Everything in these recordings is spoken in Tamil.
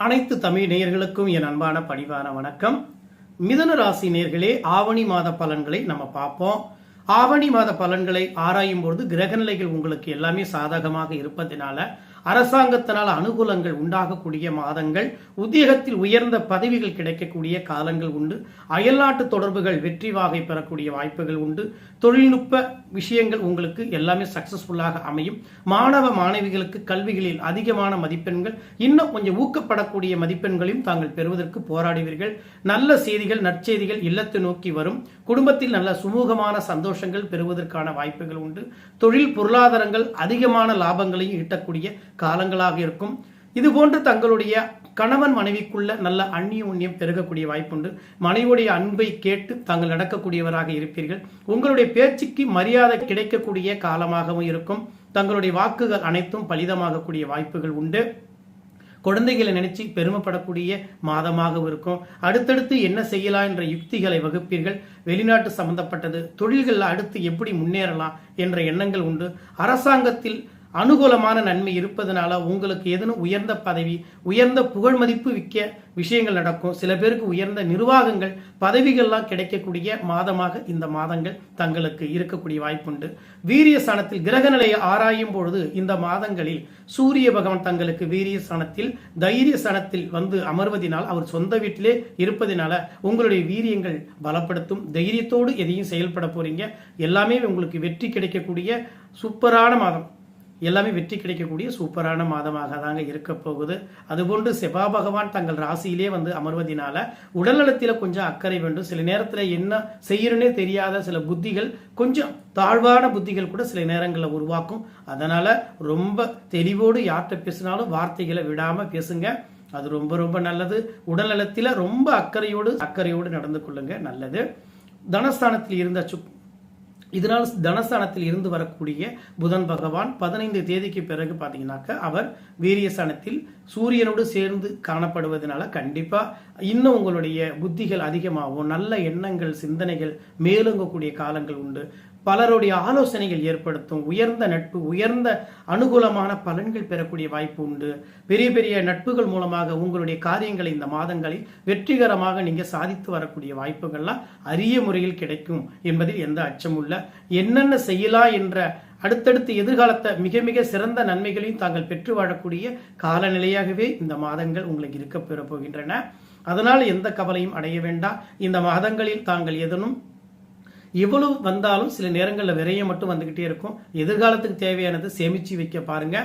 அனைத்து தமிழ் நேயர்களுக்கும் என் அன்பான பணிவான வணக்கம். மிதுன ராசி நேயர்களே, ஆவணி மாத பலன்களை நம்ம பார்ப்போம். ஆவணி மாத பலன்களை ஆராயும் பொழுது கிரகநிலைகள் உங்களுக்கு எல்லாமே சாதகமாக இருப்பதனால அரசாங்கத்தினால் அனுகூலங்கள் உண்டாகக்கூடிய மாதங்கள், உத்தியோகத்தில் உயர்ந்த பதவிகள் கிடைக்கக்கூடிய காலங்கள் உண்டு. அயல்நாட்டு தொடர்புகள் வெற்றி வாகை பெறக்கூடிய வாய்ப்புகள் உண்டு. தொழில்நுட்ப விஷயங்கள் உங்களுக்கு எல்லாமே சக்சஸ்ஃபுல்லாக அமையும். மாணவ மாணவிகளுக்கு கல்விகளில் அதிகமான மதிப்பெண்கள், இன்னும் கொஞ்சம் ஊக்கப்படக்கூடிய மதிப்பெண்களையும் தாங்கள் பெறுவதற்கு போராடுவீர்கள். நல்ல செய்திகள், நற்செய்திகள் இல்லத்தை நோக்கி வரும். குடும்பத்தில் நல்ல சுமூகமான சந்தோஷங்கள் பெறுவதற்கான வாய்ப்புகள் உண்டு. தொழில் பொருளாதாரங்கள் அதிகமான லாபங்களையும் ஈட்டக்கூடிய காலங்களாக இருக்கும். இதுபோன்று தங்களுடைய கணவன் மனைவிக்குள்ள நல்ல அந்நியோன்யம் பெருகக்கூடிய வாய்ப்புண்டு. மனைவியுடைய அன்பை கேட்டு தாங்கள் நடக்கக்கூடியவராக இருப்பீர்கள். உங்களுடைய பேச்சுக்கு மரியாதை கிடைக்கக்கூடிய காலமாகவும் இருக்கும். தங்களுடைய வாக்குகள் அனைத்தும் பலிதமாகக்கூடிய வாய்ப்புகள் உண்டு. குழந்தைகளை நினைச்சு பெருமைப்படக்கூடிய மாதமாக இருக்கும். அடுத்தடுத்து என்ன செய்யலாம் என்ற யுக்திகளை வகுப்பீர்கள். வெளிநாட்டு சம்பந்தப்பட்டது தொழில்கள் அடுத்து எப்படி முன்னேறலாம் என்ற எண்ணங்கள் உண்டு. அரசாங்கத்தில் அனுகூலமான நன்மை இருப்பதனால உங்களுக்கு ஏதேனும் உயர்ந்த பதவி, உயர்ந்த புகழ் மதிப்பு விற்க விஷயங்கள் நடக்கும். சில பேருக்கு உயர்ந்த நிர்வாகங்கள், பதவிகள்லாம் கிடைக்கக்கூடிய மாதமாக இந்த மாதங்கள் தங்களுக்கு இருக்கக்கூடிய வாய்ப்புண்டு. வீரிய ஸ்தானத்தில் கிரக நிலையை ஆராயும் பொழுது இந்த மாதங்களில் சூரிய பகவான் தங்களுக்கு வீரிய ஸ்தானத்தில், தைரிய ஸ்தானத்தில் வந்து அமர்வதனால், அவர் சொந்த வீட்டிலே இருப்பதனால உங்களுடைய வீரியங்கள் பலப்படுத்தும். தைரியத்தோடு எதையும் செயல்பட போறீங்க. எல்லாமே உங்களுக்கு வெற்றி கிடைக்கக்கூடிய சூப்பரான மாதம். எல்லாமே வெற்றி கிடைக்கக்கூடிய சூப்பரான மாதமாக தாங்க இருக்க போகுது. அதுபோன்று செவ்வாய் பகவான் தங்கள் ராசியிலே வந்து அமர்வதனால உடல்நலத்தில் கொஞ்சம் அக்கறை வேண்டும். சில நேரத்தில் என்ன செய்யணுன்னே தெரியாத சில புத்திகள், கொஞ்சம் தாழ்வான புத்திகள் கூட சில நேரங்களில் உருவாக்கும். அதனால ரொம்ப தெளிவோடு யார்கிட்ட பேசினாலும் வார்த்தைகளை விடாம பேசுங்க. அது ரொம்ப ரொம்ப நல்லது. உடல்நலத்தில் ரொம்ப அக்கறையோடு நடந்து கொள்ளுங்க, நல்லது. தனஸ்தானத்தில் இருந்த இதனால் தனஸ்தானத்தில் இருந்து வரக்கூடிய புதன் பகவான் 15 தேதிக்கு பிறகு பார்த்தீங்கன்னாக்க அவர் வீரியஸ்தானத்தில் சூரியனோடு சேர்ந்து காணப்படுவதனால கண்டிப்பா இன்னும் உங்களுடைய புத்திகள் அதிகமாகும். நல்ல எண்ணங்கள், சிந்தனைகள் மேலோங்கக்கூடிய காலங்கள் உண்டு. பலருடைய ஆலோசனைகள் ஏற்படுத்தும். உயர்ந்த நட்பு, உயர்ந்த அனுகூலமான பலன்கள் பெறக்கூடிய வாய்ப்பு உண்டு. பெரிய பெரிய நட்புகள் மூலமாக உங்களுடைய காரியங்களை இந்த மாதங்களில் வெற்றிகரமாக நீங்க சாதித்து வரக்கூடிய வாய்ப்புகள்லாம் அரிய முறையில் கிடைக்கும் என்பதில் எந்த அச்சமும் இல்லை. என்னென்ன செய்யலாம் என்ற அடுத்தடுத்த எதிர்காலத்தை மிக மிக சிறந்த நன்மைகளையும் தாங்கள் பெற்று வாழக்கூடிய காலநிலையாகவே இந்த மாதங்கள் உங்களுக்கு இருக்க பெற போகின்றன. அதனால் எந்த கவலையும் அடைய வேண்டாம். இந்த மாதங்களில் தாங்கள் எதனும் எவ்வளவு வந்தாலும் சில நேரங்களில் விரையம் மட்டும் வந்துகிட்டே இருக்கும். எதிர்காலத்துக்கு தேவையானது சேமிச்சு வைக்க பாருங்க.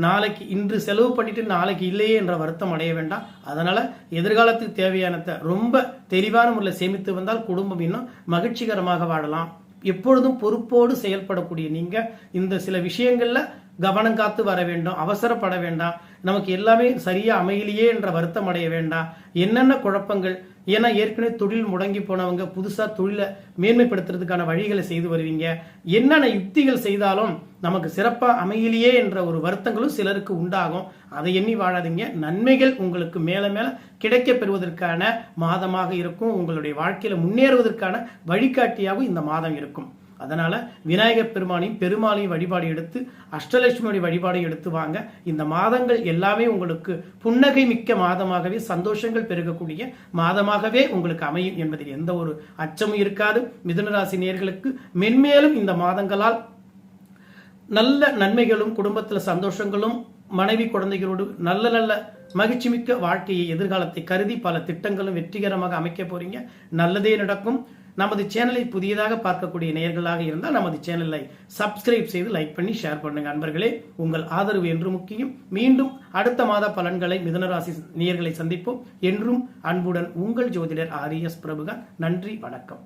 நாளைக்கு இன்று செலவு பண்ணிட்டு நாளைக்கு இல்லையே என்ற வருத்தம் அடைய வேண்டாம். அதனால எதிர்காலத்துக்கு தேவையானதை ரொம்ப தெளிவான முறையில் சேமித்து வந்தால் குடும்பம் இன்னும் மகிழ்ச்சிகரமாக வாழலாம். எப்பொழுதும் பொறுப்போடு செயல்படக்கூடிய நீங்க இந்த சில விஷயங்கள்ல கவனம் காத்து வர வேண்டும். அவசரப்பட வேண்டாம். நமக்கு எல்லாமே சரியா அமையலையே என்ற வருத்தம் அடைய வேண்டாம். என்னென்ன குழப்பங்கள், ஏன்னா ஏற்கனவே தொழில் முடங்கி போனவங்க புதுசா தொழிலை மேன்மைப்படுத்துறதுக்கான வழிகளை செய்து வருவீங்க. என்னென்ன யுக்திகள் செய்தாலும் நமக்கு சிறப்பா அமையலையே என்ற ஒரு வருத்தங்களும் சிலருக்கு உண்டாகும். அதை எண்ணி வாழாதீங்க. நன்மைகள் உங்களுக்கு மேல மேல கிடைக்க பெறுவதற்கான மாதமாக இருக்கும். உங்களுடைய வாழ்க்கையில முன்னேறுவதற்கான வழிகாட்டியாகவும் இந்த மாதம் இருக்கும். அதனால விநாயகர் பெருமாளையும் வழிபாடு எடுத்து, அஷ்டலட்சுமியுடைய வழிபாடு எடுத்து வாங்க. இந்த மாதங்கள் எல்லாமே உங்களுக்கு புன்னகை மிக்க மாதமாகவே, சந்தோஷங்கள் பெருகக்கூடிய மாதமாகவே உங்களுக்கு அமையும் என்பதில் எந்த ஒரு அச்சமும் இருக்காது. மிதுனராசி நேயர்களுக்கு மென்மேலும் இந்த மாதங்களால் நல்ல நன்மைகளும், குடும்பத்தில் சந்தோஷங்களும், மனைவி குழந்தைகளோடு நல்ல நல்ல மகிழ்ச்சி மிக்க வாழ்க்கையை, எதிர்காலத்தை கருதி பல திட்டங்களும் வெற்றிகரமாக அமைக்க போறீங்க. நல்லதே நடக்கும். நமது சேனலை புதியதாக பார்க்கக்கூடிய நேயர்களாக இருந்தால் நமது சேனலை சப்ஸ்கிரைப் செய்து லைக் பண்ணி ஷேர் பண்ணுங்க. அன்பர்களே, உங்கள் ஆதரவு என்று முக்கியம். மீண்டும் அடுத்த மாத பலன்களை மிதுனராசி நேயர்களை சந்திப்போம். என்றும் அன்புடன் உங்கள் ஜோதிடர் ஆர்.எஸ். பிரபுகான். நன்றி, வணக்கம்.